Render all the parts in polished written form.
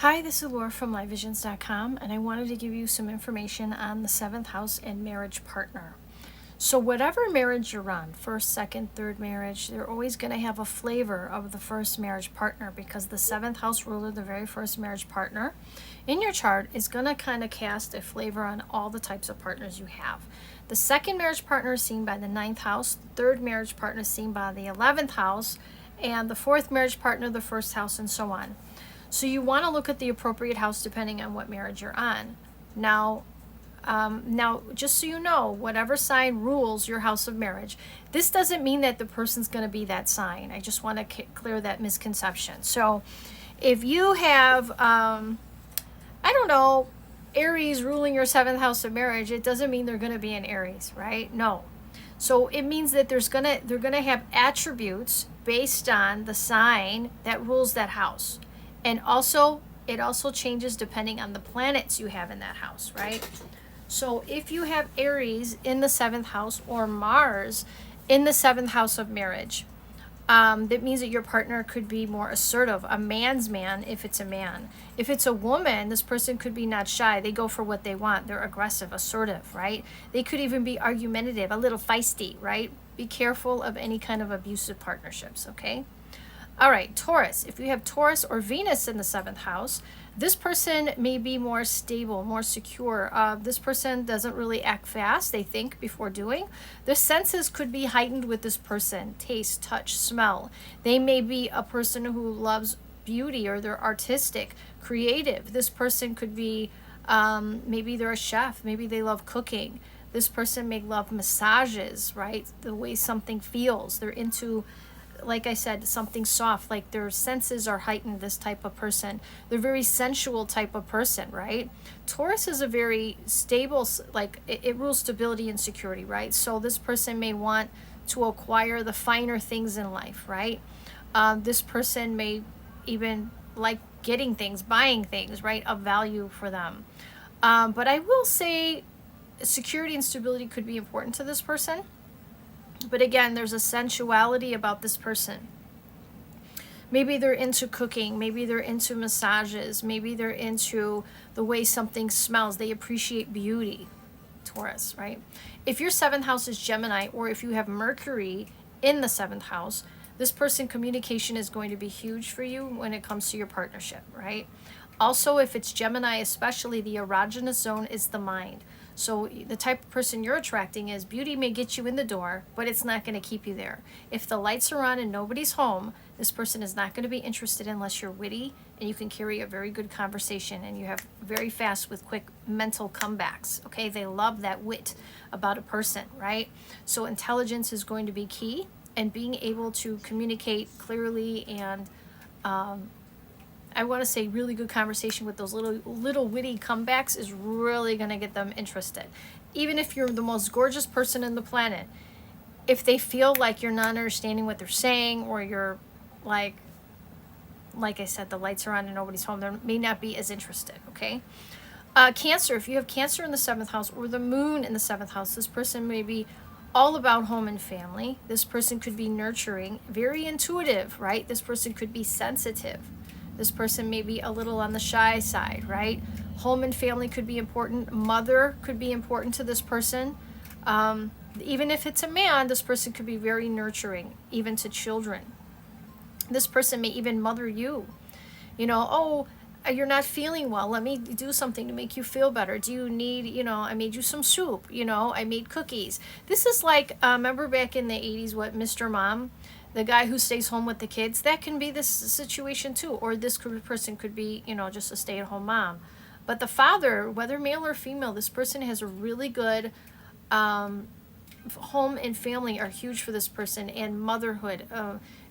Hi, this is Laura from LiveVisions.com, and I wanted to give you some information on the seventh house and marriage partner. So whatever marriage you're on, first, second, third marriage, they're always going to have a flavor of the first marriage partner, because the seventh house ruler, the very first marriage partner in your chart, is going to kind of cast a flavor on all the types of partners you have. The second marriage partner is seen by the ninth house, the third marriage partner is seen by the 11th house, and the fourth marriage partner, the first house, and so on. So you want to look at the appropriate house depending on what marriage you're on. Now, just so you know, whatever sign rules your house of marriage, this doesn't mean that the person's going to be that sign. I just want to clear that misconception. So if you have, Aries ruling your seventh house of marriage, it doesn't mean they're going to be an Aries, right? No. So it means that they're going to have attributes based on the sign that rules that house. And also, it also changes depending on the planets you have in that house, right? So if you have Aries in the seventh house or Mars in the seventh house of marriage, that means that your partner could be more assertive, a man's man if it's a man. If it's a woman, this person could be not shy. They go for what they want. They're aggressive, assertive, right? They could even be argumentative, a little feisty, right? Be careful of any kind of abusive partnerships, okay? All right, Taurus. If you have Taurus or Venus in the seventh house, this person may be more stable, more secure. This person doesn't really act fast. They think before doing. Their senses could be heightened with this person. Taste, touch, smell. They may be a person who loves beauty, or they're artistic, creative. This person could be, maybe they're a chef. Maybe they love cooking. This person may love massages, right? The way something feels. They're into, like I said, something soft, like their senses are heightened, this type of person. They're very sensual type of person, right? Taurus is a very stable, like it rules stability and security, right? So this person may want to acquire the finer things in life, right? This person may even like getting things, buying things, right, of value for them. But I will say security and stability could be important to this person. But again, there's a sensuality about this person. Maybe they're into cooking. Maybe they're into massages. Maybe they're into the way something smells. They appreciate beauty. Taurus, right? If your seventh house is Gemini, or if you have Mercury in the seventh house, this person, communication is going to be huge for you when it comes to your partnership, right? Also, if it's Gemini, especially, the erogenous zone is the mind. So the type of person you're attracting is beauty may get you in the door, but it's not going to keep you there. If the lights are on and nobody's home, this person is not going to be interested unless you're witty and you can carry a very good conversation and you have very fast with quick mental comebacks. Okay, they love that wit about a person, right? So intelligence is going to be key, and being able to communicate clearly and I want to say really good conversation with those little witty comebacks is really going to get them interested. Even if you're the most gorgeous person in the planet, if they feel like you're not understanding what they're saying, or you're like I said, the lights are on and nobody's home, they may not be as interested, okay? Cancer, if you have Cancer in the seventh house or the moon in the seventh house, this person may be all about home and family. This person could be nurturing, very intuitive, right? This person could be sensitive. This person may be a little on the shy side, right? Home and family could be important. Mother could be important to this person. Even if it's a man, this person could be very nurturing, even to children. This person may even mother you. Oh, you're not feeling well. Let me do something to make you feel better. Do you need, I made you some soup. I made cookies. This is like, remember back in the 80s, what, Mr. Mom? The guy who stays home with the kids, that can be this situation too. Or this person could be, just a stay-at-home mom. But the father, whether male or female, this person has a really good home and family are huge for this person, and motherhood.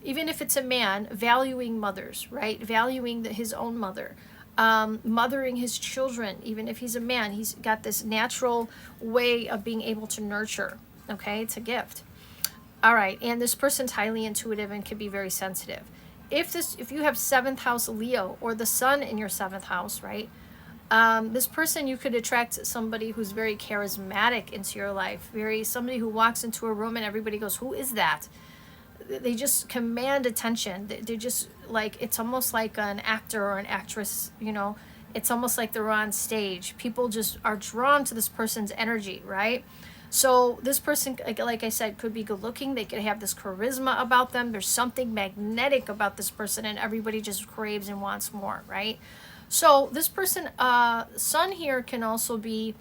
Even if it's a man, valuing mothers, right? Valuing his own mother. Mothering his children. Even if he's a man, he's got this natural way of being able to nurture. Okay, it's a gift. All right, and this person's highly intuitive and can be very sensitive. If you have seventh house Leo, or the sun in your seventh house, right? This person, you could attract somebody who's very charismatic into your life. Somebody who walks into a room and everybody goes, "Who is that?" they just command attention. They're just like, it's almost like an actor or an actress, you know, it's almost like they're on stage. People just are drawn to this person's energy, right? So this person, like I said, could be good looking. They could have this charisma about them. There's something magnetic about this person, and everybody just craves and wants more, right? So this person, sun here can also be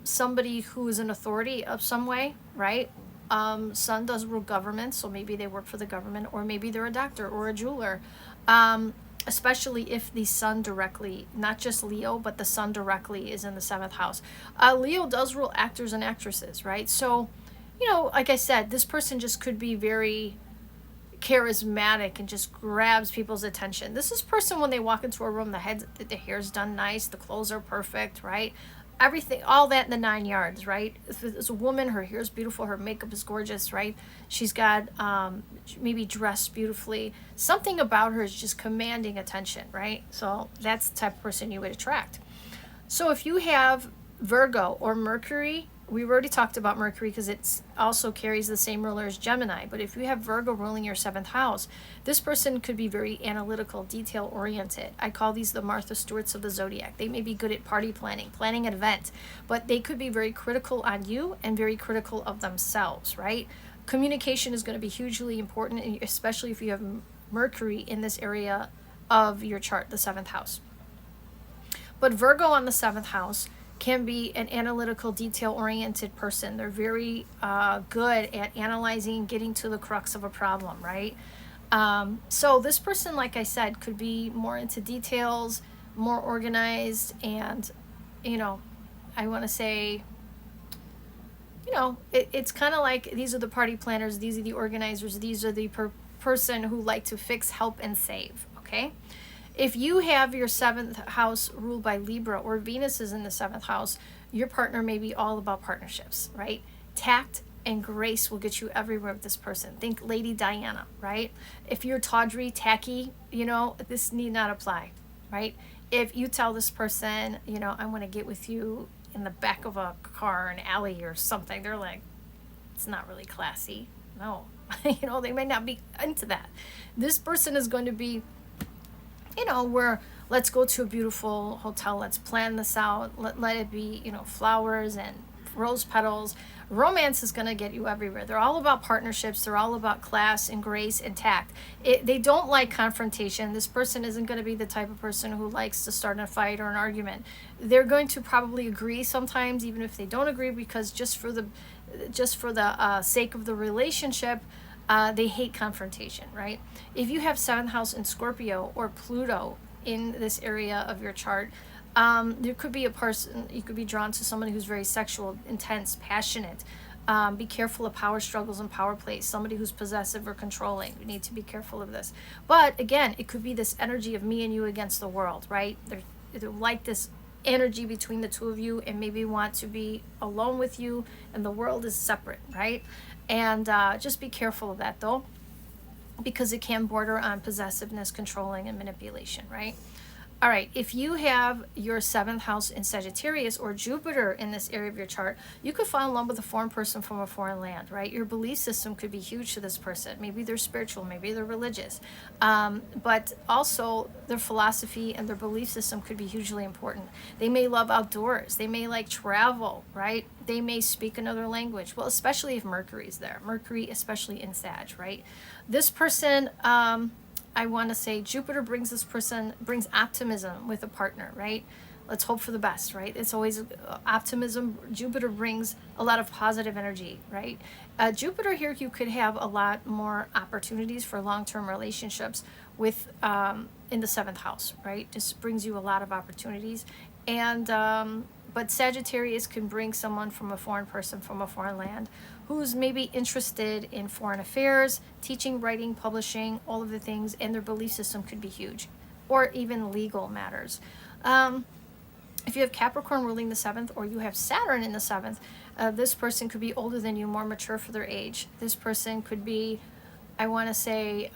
somebody who is an authority of some way, right? Sun does rule government, so maybe they work for the government, or maybe they're a doctor or a jeweler. Especially if the sun directly, not just Leo, but the sun directly is in the 7th house. Leo does rule actors and actresses, right? So, you know, like I said, this person just could be very charismatic and just grabs people's attention. This is person when they walk into a room, the hair's done nice, the clothes are perfect, right? Everything, all that in the 9 yards, right? If it's a woman, her hair's beautiful, her makeup is gorgeous, right? She's got maybe dressed beautifully. Something about her is just commanding attention, right? So that's the type of person you would attract. So if you have Virgo or Mercury, we've already talked about Mercury because it also carries the same ruler as Gemini. But if you have Virgo ruling your 7th house, this person could be very analytical, detail oriented. I call these the Martha Stewarts of the zodiac. They may be good at party planning an event, but they could be very critical on you and very critical of themselves, right? Communication is going to be hugely important, especially if you have Mercury in this area of your chart, the 7th house. But Virgo on the 7th house can be an analytical, detail-oriented person. They're very good at analyzing, getting to the crux of a problem, right? So this person, like I said, could be more into details, more organized, and, you know, I want to say, you know, it's kind of like these are the party planners, these are the organizers, these are the person who like to fix, help, and save, okay? If you have your 7th house ruled by Libra or Venus is in the 7th house, your partner may be all about partnerships, right? Tact and grace will get you everywhere with this person. Think Lady Diana, right? If you're tawdry, tacky, you know, this need not apply, right? If you tell this person, you know, I want to get with you in the back of a car, an alley or something, they're like, it's not really classy. No, you know, they may not be into that. This person is going to be, you know, where let's go to a beautiful hotel, let's plan this out, let it be, you know, flowers and rose petals. Romance is going to get you everywhere. They're all about partnerships. They're all about class and grace and tact. They don't like confrontation. This person isn't going to be the type of person who likes to start a fight or an argument. They're going to probably agree sometimes, even if they don't agree, because just for the sake of the relationship, they hate confrontation, right? If you have 7th house in Scorpio or Pluto in this area of your chart, there could be a person, you could be drawn to somebody who's very sexual, intense, passionate. Be careful of power struggles and power plays. Somebody who's possessive or controlling. You need to be careful of this. But again, it could be this energy of me and you against the world, right? They're like this energy between the two of you and maybe want to be alone with you and the world is separate, right? And just be careful of that though, because it can border on possessiveness, controlling, and manipulation, right? All right, if you have your 7th house in Sagittarius or Jupiter in this area of your chart, you could fall in love with a foreign person from a foreign land, right? Your belief system could be huge to this person. Maybe they're spiritual, maybe they're religious. But also their philosophy and their belief system could be hugely important. They may love outdoors. They may like travel, right? They may speak another language. Well, especially if Mercury's there. Mercury, especially in Sag, right? This person, I want to say Jupiter brings optimism with a partner, right? Let's hope for the best, right? It's always optimism. Jupiter brings a lot of positive energy, right? Jupiter here, you could have a lot more opportunities for long-term relationships with in the 7th house, right? Just brings you a lot of opportunities. And but Sagittarius can bring someone from a foreign person from a foreign land who's maybe interested in foreign affairs, teaching, writing, publishing, all of the things, and their belief system could be huge, or even legal matters. If you have Capricorn ruling the 7th, or you have Saturn in the 7th, this person could be older than you, more mature for their age. This person could be, I want to say,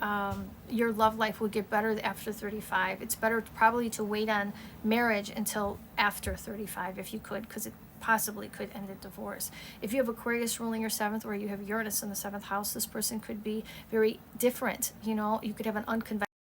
your love life would get better after 35. It's better probably to wait on marriage until after 35 if you could, because possibly could end in divorce. If you have Aquarius ruling your 7th, or you have Uranus in the 7th house, this person could be very different. You know, you could have an unconventional